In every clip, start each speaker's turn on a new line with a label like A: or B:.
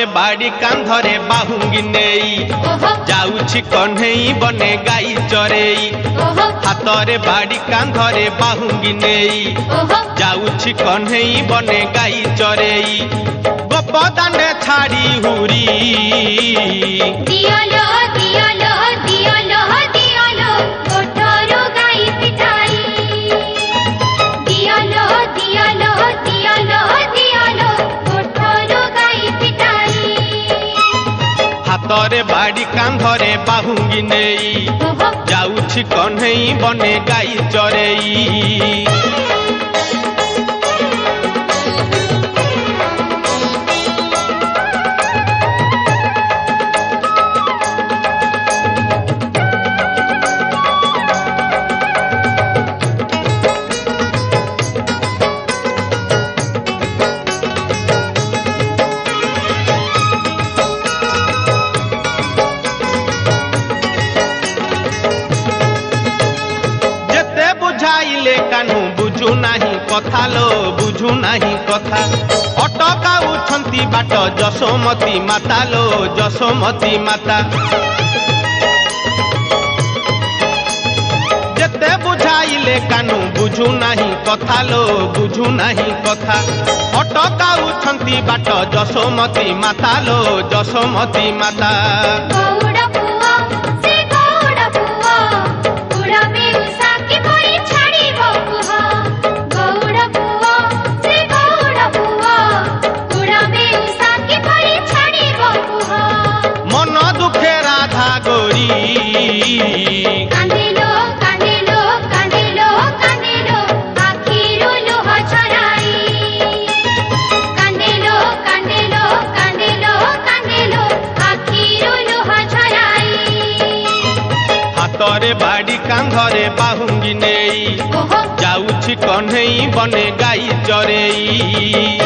A: हातरे बाड़ी कांधरे बाहुंगी नेई जाउछि कन्हई बने गाई चरेई हातरे बाड़ी कांधरे बाहुंगी नेई जाउछि कन्हई बने गाई चरेई गोपदांडे छाड़ी हुरी
B: दियालो दियालो दियालो दियालो कोठरो गाई पिटाई दियालो दियालो दियालो दियालो कोठरो गाई पिटाई
A: हातरे बाड़ी कांधरे बाहुंगी नेई जाउछि कन्हई बने गाई चरेई कानू बुझू नहीं कथा लो बुझू नहीं कथा अटकाउछंती बाट जशोमती माता लो जशोमती माता जेते बुझाइले कानू बुझू नहीं कथा लो बुझू नहीं कथा अटकाउछंती बाट जशोमती माता लो जशोमती माता
B: कांदेलो कांदेलो कांदेलो कांदेलो आखिरो लोहा छराई कांदेलो कांदेलो कांदेलो कांदेलो आखिरो लोहा छराई
A: हातरे बाड़ी कांधरे बाहुंगी नेई जाउछि कन्हई बने गाई चरेई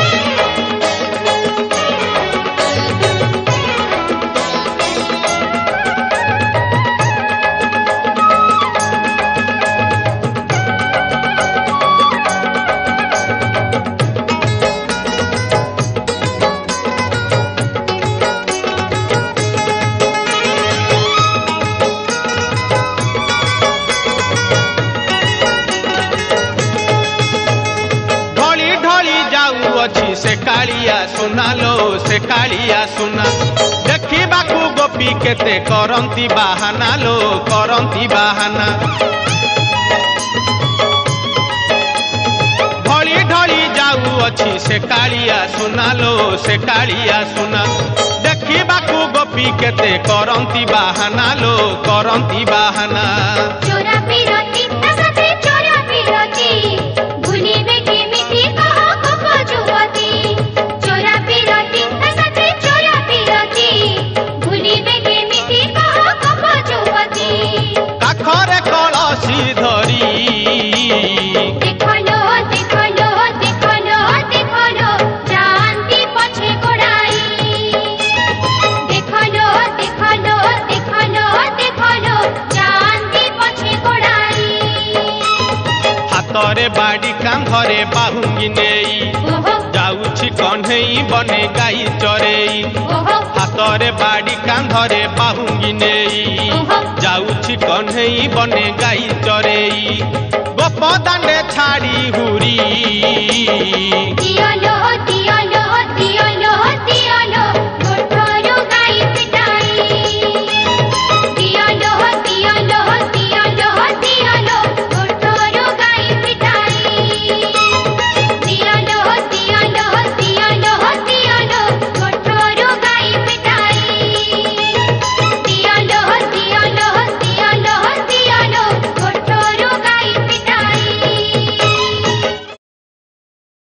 A: से कालिया सुना लो से कालिया सुना देखिबाकू गोपी केते करंती बाहाना लो करंती बाहाना ढली ढली जाऊ अछि से कालिया सुना लो से कालिया सुना देखिबाकू गोपी केते करंती बाहाना लो करंती बाहाना
B: चोरा पिरती तसते चोरा पिरती भूलिबे केमिति कहो कोको जुवती चोरा पिरती तसते चोरा पिरती भूलिबे केमिति कहो कोको जुवती
A: काखरे कलसी धरी
B: देखलो देखलो देखलो देखलो जानती पछे गोड़ाई देखलो देखलो देखलो देखलो जानती पछे गोड़ाई
A: हातरे बाड़ी कांधरे बाहुंगी नेई जाउछि कन्हई बने गाई चरेई हातरे बाड़ी कांधरे बाहुंगी नेई जाउछि कन्हई बने गाई चरेई गोपदांडे छाड़ी हुरी